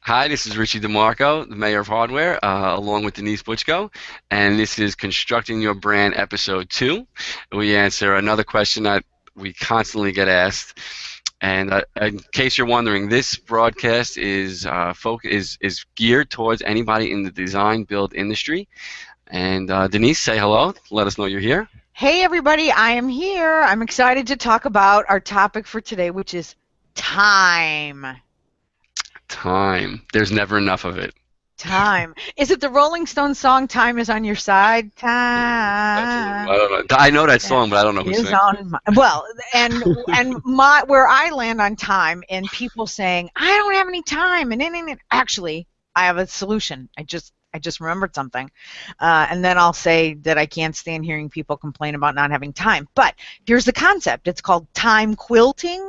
Hi, this is Richie DeMarco, the mayor of Hardware, along with Denise Butchko, and this is Constructing Your Brand Episode 2. We answer another question that we constantly get asked. And in case you're wondering, this broadcast is geared towards anybody in the design build industry. And Denise, say hello. Let us know you're here. Hey everybody, I am here. I'm excited to talk about our topic for today, which is time. Time. There's never enough of it. Time. Is it the Rolling Stones song "Time Is on Your Side"? That's a little, I Time don't know. I know that song, but I don't know who is sings it. on my, well, and my where I land on time and people saying I don't have any time and actually I have a solution. I just remembered something, and then I'll say that I can't stand hearing people complain about not having time. But here's the concept. It's called time quilting.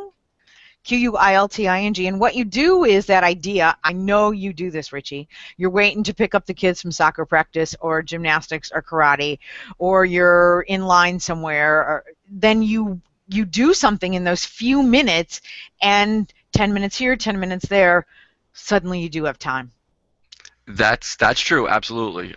Quilting. And what you do is that idea, I know you do this, Richie. You're waiting to pick up the kids from soccer practice or gymnastics or karate, or you're in line somewhere, or then you do something in those few minutes, and 10 minutes here, 10 minutes there, suddenly you do have time. That's true, absolutely.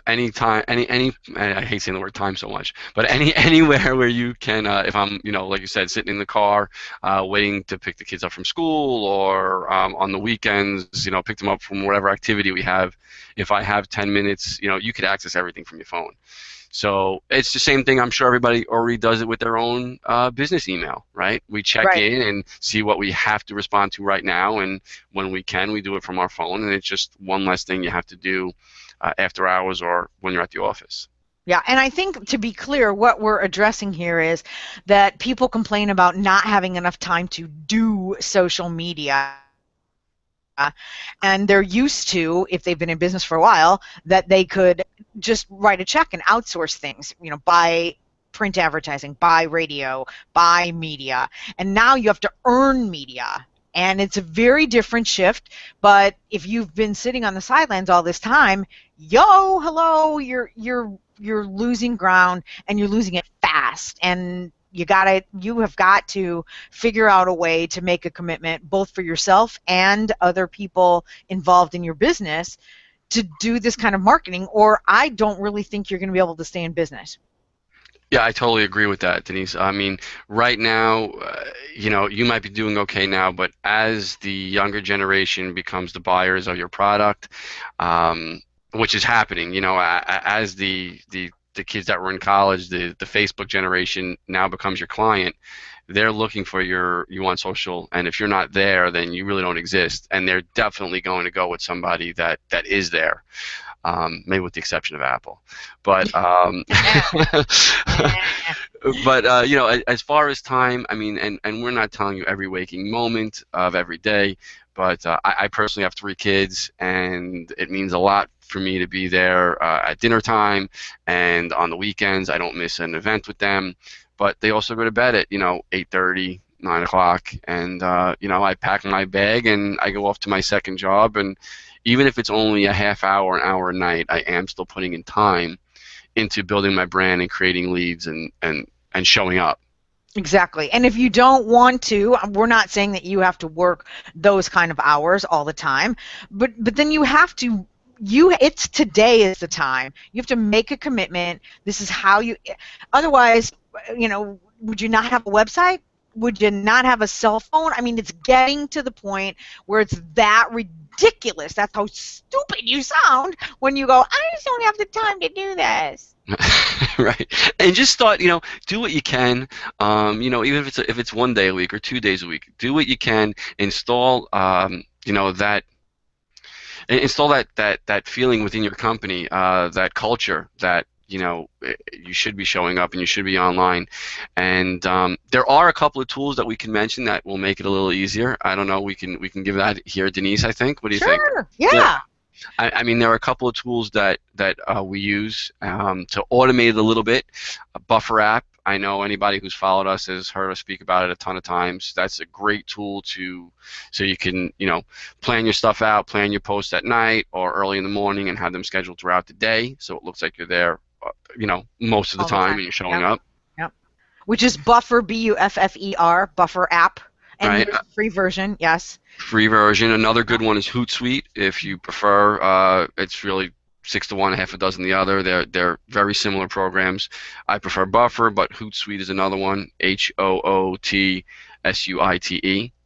Any time, any, and I hate saying the word time so much, but anywhere where you can, if I'm, like you said, sitting in the car, waiting to pick the kids up from school, or on the weekends, pick them up from whatever activity we have. If I have 10 minutes, you could access everything from your phone. So it's the same thing. I'm sure everybody already does it with their own business email, right? We check Right. in and see what we have to respond to right now, and when we can, we do it from our phone, and it's just one less thing you have to do after hours or when you're at the office. Yeah, and I think to be clear, what we're addressing here is that people complain about not having enough time to do social media. And they're used to, if they've been in business for a while, that they could just write a check and outsource things, buy print advertising, buy radio, buy media. And now you have to earn media. And it's a very different shift. But if you've been sitting on the sidelines all this time, hello, you're losing ground, and you're losing it fast. And you have got to figure out a way to make a commitment both for yourself and other people involved in your business to do this kind of marketing, or I don't really think you're going to be able to stay in business. Yeah, I totally agree with that, Denise. I mean, right now, you might be doing okay now, but as the younger generation becomes the buyers of your product, which is happening, as the kids that were in college, the Facebook generation now becomes your client. They're looking for you on social, and if you're not there, then you really don't exist. And they're definitely going to go with somebody that is there, maybe with the exception of Apple. But but as far as time, I mean, and we're not telling you every waking moment of every day, but I personally have 3 kids, and it means a lot for me to be there at dinner time, and on the weekends I don't miss an event with them. But they also go to bed at 8:30, 9 o'clock, and I pack my bag and I go off to my second job. And even if it's only a half hour, an hour a night, I am still putting in time into building my brand and creating leads and showing up. Exactly. And if you don't want to, we're not saying that you have to work those kind of hours all the time, but then you have to it's today is the time. You have to make a commitment. This is how you otherwise, would you not have a website? Would you not have a cell phone? I mean, it's getting to the point where it's that ridiculous. That's how stupid you sound when you go, I just don't have the time to do this. Right, and just start, do what you can, even if it's one day a week or 2 days a week, do what you can. Install that feeling within your company, that culture that you should be showing up and you should be online. And there are a couple of tools that we can mention that will make it a little easier. I don't know, we can give that here, Denise, I think. What do you think? Sure. Yeah. Yeah. I mean, there are a couple of tools that we use to automate it a little bit. A Buffer app. I know anybody who's followed us has heard us speak about it a ton of times. That's a great tool so you can, plan your stuff out, plan your posts at night or early in the morning, and have them scheduled throughout the day, so it looks like you're there, most of the All the time, time. and you're showing Yep. up. Yep. Which is Buffer, Buffer, Buffer app. And right? there's a free version, yes. Free version. Another good one is Hootsuite, if you prefer. It's really 6 to 1, half a dozen the other. They're very similar programs. I prefer Buffer, but Hootsuite is another one. HOOTSUITE.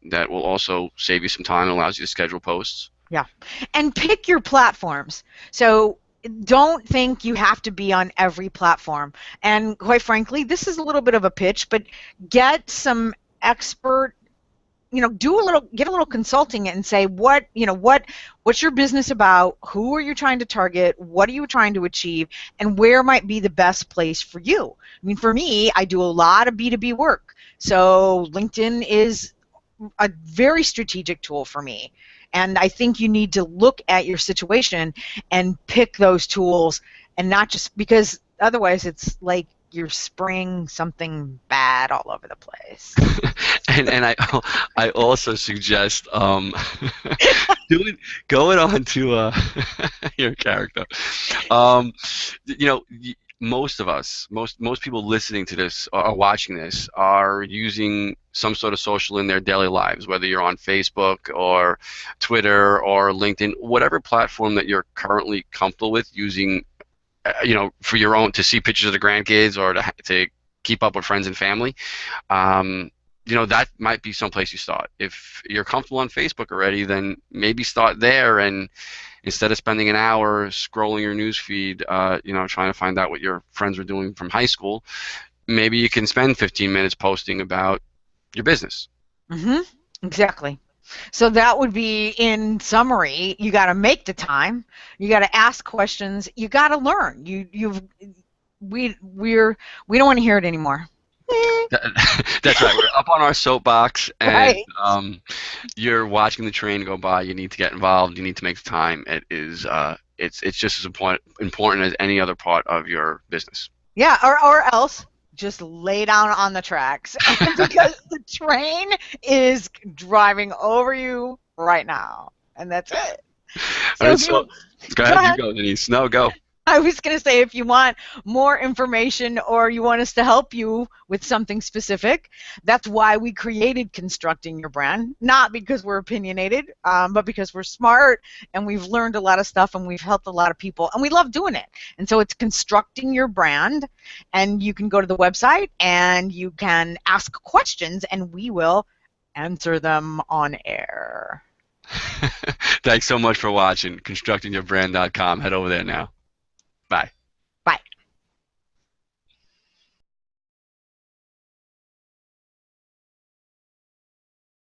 That will also save you some time and allows you to schedule posts. Yeah. And pick your platforms. So don't think you have to be on every platform. And quite frankly, this is a little bit of a pitch, but get some expert, get a little consulting and say what's your business about? Who are you trying to target? What are you trying to achieve? And where might be the best place for you? I mean, for me, I do a lot of B2B work. So LinkedIn is a very strategic tool for me. And I think you need to look at your situation and pick those tools, and not just because otherwise it's like you're spraying something bad all over the place. And I also suggest going on to your character. Um, most of us, most people listening to this or watching this are using some sort of social in their daily lives, whether you're on Facebook or Twitter or LinkedIn, whatever platform that you're currently comfortable with using, for your own, to see pictures of the grandkids or to keep up with friends and family. That might be someplace you start. If you're comfortable on Facebook already, then maybe start there, and instead of spending an hour scrolling your news feed, trying to find out what your friends were doing from high school, maybe you can spend 15 minutes posting about your business. Mm-hmm. Exactly. So that would be, in summary, you got to make the time, you got to ask questions, you got to learn. We don't want to hear it anymore. That's right. We're up on our soapbox, and Right. You're watching the train go by. You need to get involved. You need to make the time. It is. It's just as important as any other part of your business. Yeah, or else just lay down on the tracks because the train is driving over you right now, and that's it. All So right. if So you go go ahead. You ahead. go, Denise. No, go. I was going to say, if you want more information or you want us to help you with something specific, that's why we created Constructing Your Brand. Not because we're opinionated, but because we're smart and we've learned a lot of stuff and we've helped a lot of people and we love doing it. And so it's Constructing Your Brand, and you can go to the website and you can ask questions and we will answer them on air. Thanks so much for watching. ConstructingYourBrand.com. Head over there now. Bye.